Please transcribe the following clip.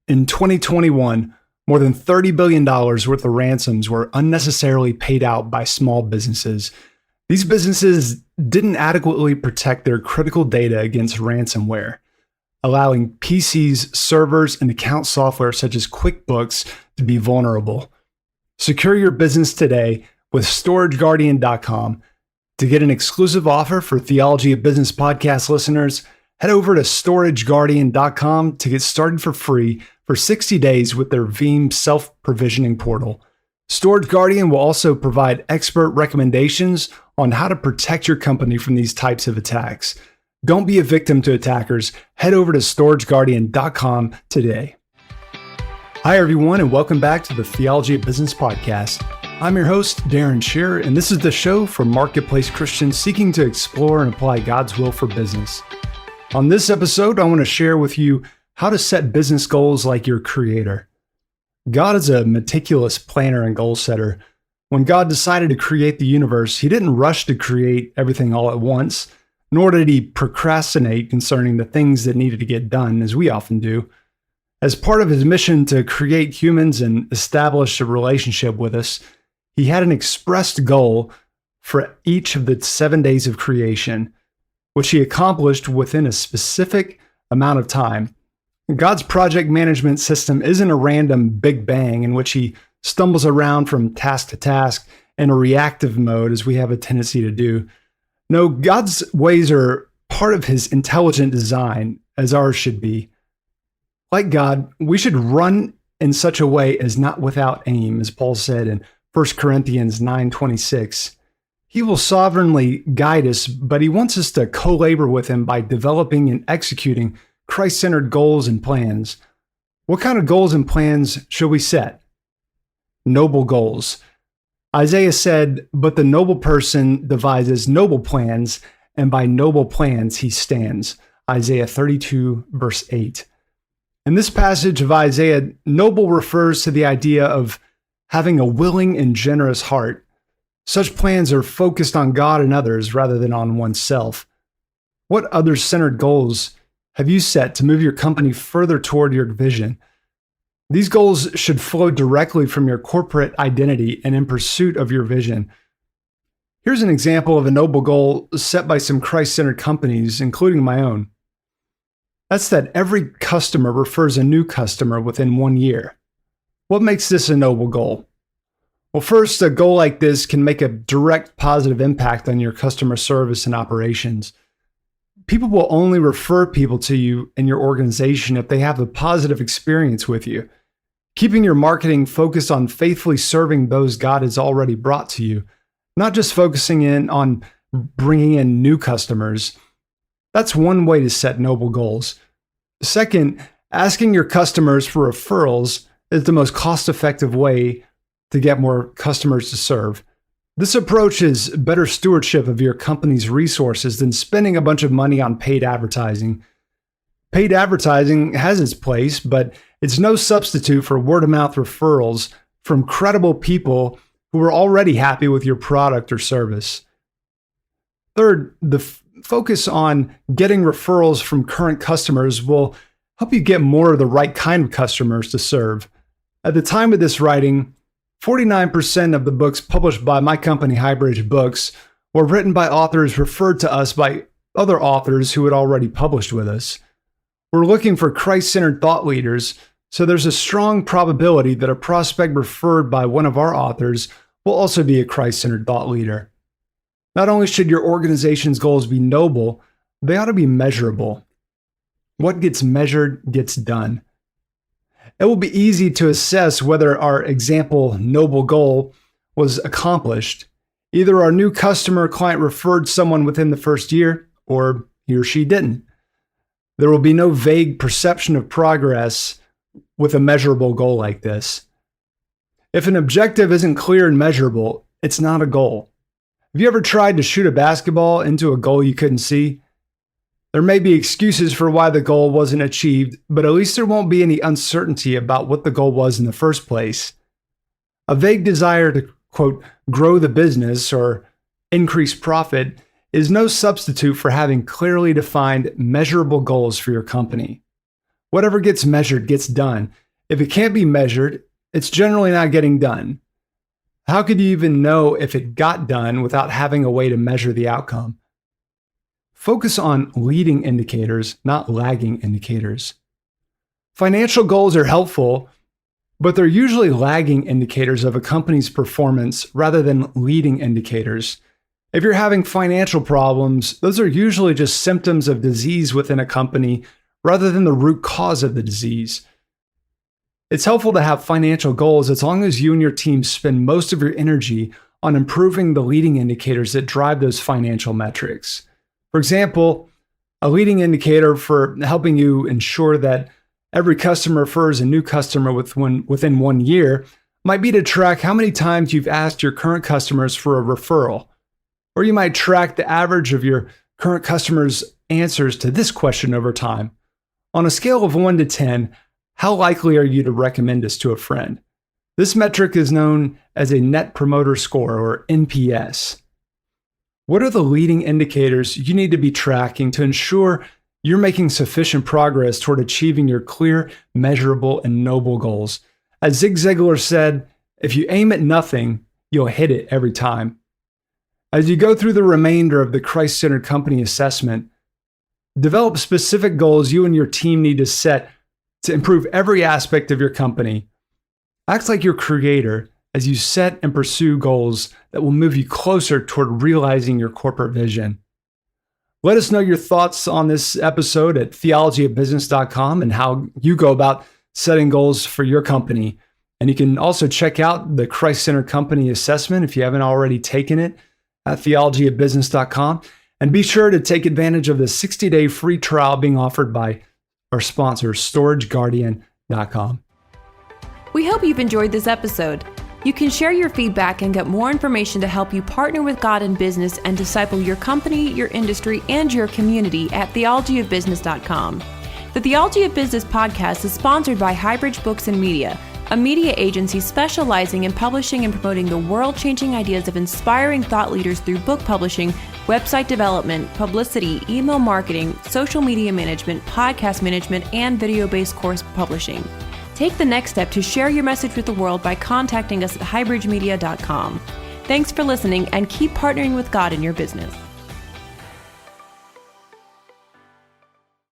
In 2021, more than $30 billion worth of ransoms were unnecessarily paid out by small businesses. These businesses didn't adequately protect their critical data against ransomware, allowing PCs, servers, and account software such as QuickBooks to be vulnerable. Secure your business today with StorageGuardian.com. To get an exclusive offer for Theology of Business podcast listeners, head over to StorageGuardian.com to get started for free for 60 days with their Veeam self-provisioning portal. Storage Guardian will also provide expert recommendations on how to protect your company from these types of attacks. Don't be a victim to attackers. Head over to StorageGuardian.com today. Hi, everyone, and welcome back to the Theology of Business podcast. I'm your host, Darren Shearer, and this is the show for marketplace Christians seeking to explore and apply God's will for business. On this episode, I want to share with you how to set business goals like your Creator. God is a meticulous planner and goal setter. When God decided to create the universe, He didn't rush to create everything all at once, nor did He procrastinate concerning the things that needed to get done, as we often do. As part of His mission to create humans and establish a relationship with us, He had an expressed goal for each of the 7 days of creation, which He accomplished within a specific amount of time. God's project management system isn't a random big bang in which He stumbles around from task to task in a reactive mode as we have a tendency to do. No, God's ways are part of His intelligent design, as ours should be. Like God, we should run in such a way as not without aim, as Paul said in 1 Corinthians 9:26. He will sovereignly guide us, but He wants us to co-labor with Him by developing and executing Christ-centered goals and plans. What kind of goals and plans should we set? Noble goals. Isaiah said, "But the noble person devises noble plans, and by noble plans he stands." Isaiah 32, verse 8. In this passage of Isaiah, noble refers to the idea of having a willing and generous heart. Such plans are focused on God and others rather than on oneself. What other-centered goals have you set to move your company further toward your vision? These goals should flow directly from your corporate identity and in pursuit of your vision. Here's an example of a noble goal set by some Christ-centered companies, including my own. That's that every customer refers a new customer within 1 year. What makes this a noble goal? Well, first, a goal like this can make a direct positive impact on your customer service and operations. People will only refer people to you and your organization if they have a positive experience with you. Keeping your marketing focused on faithfully serving those God has already brought to you, not just focusing in on bringing in new customers. That's one way to set noble goals. Second, asking your customers for referrals is the most cost-effective way to get more customers to serve. This approach is better stewardship of your company's resources than spending a bunch of money on paid advertising. Paid advertising has its place, but it's no substitute for word-of-mouth referrals from credible people who are already happy with your product or service. Third, the focus on getting referrals from current customers will help you get more of the right kind of customers to serve. At the time of this writing, 49% of the books published by my company, Highbridge Books, were written by authors referred to us by other authors who had already published with us. We're looking for Christ-centered thought leaders, so there's a strong probability that a prospect referred by one of our authors will also be a Christ-centered thought leader. Not only should your organization's goals be noble, they ought to be measurable. What gets measured gets done. It will be easy to assess whether our example noble goal was accomplished. Either our new customer client referred someone within the first year, or he or she didn't. There will be no vague perception of progress with a measurable goal like this. If an objective isn't clear and measurable, it's not a goal. Have you ever tried to shoot a basketball into a goal you couldn't see? There may be excuses for why the goal wasn't achieved, but at least there won't be any uncertainty about what the goal was in the first place. A vague desire to, quote, grow the business or increase profit is no substitute for having clearly defined, measurable goals for your company. Whatever gets measured gets done. If it can't be measured, it's generally not getting done. How could you even know if it got done without having a way to measure the outcome? Focus on leading indicators, not lagging indicators. Financial goals are helpful, but they're usually lagging indicators of a company's performance rather than leading indicators. If you're having financial problems, those are usually just symptoms of disease within a company rather than the root cause of the disease. It's helpful to have financial goals as long as you and your team spend most of your energy on improving the leading indicators that drive those financial metrics. For example, a leading indicator for helping you ensure that every customer refers a new customer within 1 year might be to track how many times you've asked your current customers for a referral. Or you might track the average of your current customers' answers to this question over time. On a scale of 1 to 10, how likely are you to recommend this to a friend? This metric is known as a Net Promoter Score, or NPS. What are the leading indicators you need to be tracking to ensure you're making sufficient progress toward achieving your clear, measurable, and noble goals? As Zig Ziglar said, if you aim at nothing, you'll hit it every time. As you go through the remainder of the Christ-Centered Company assessment, develop specific goals you and your team need to set to improve every aspect of your company. Act like your creator as you set and pursue goals that will move you closer toward realizing your corporate vision. Let us know your thoughts on this episode at theologyofbusiness.com and how you go about setting goals for your company. And you can also check out the Christ-Centered Company assessment if you haven't already taken it at theologyofbusiness.com. And be sure to take advantage of the 60-day free trial being offered by our sponsor, StorageGuardian.com. We hope you've enjoyed this episode. You can share your feedback and get more information to help you partner with God in business and disciple your company, your industry, and your community at theologyofbusiness.com. The Theology of Business podcast is sponsored by Highbridge Books and Media, a media agency specializing in publishing and promoting the world-changing ideas of inspiring thought leaders through book publishing, website development, publicity, email marketing, social media management, podcast management, and video-based course publishing. Take the next step to share your message with the world by contacting us at highbridgemedia.com. Thanks for listening and keep partnering with God in your business.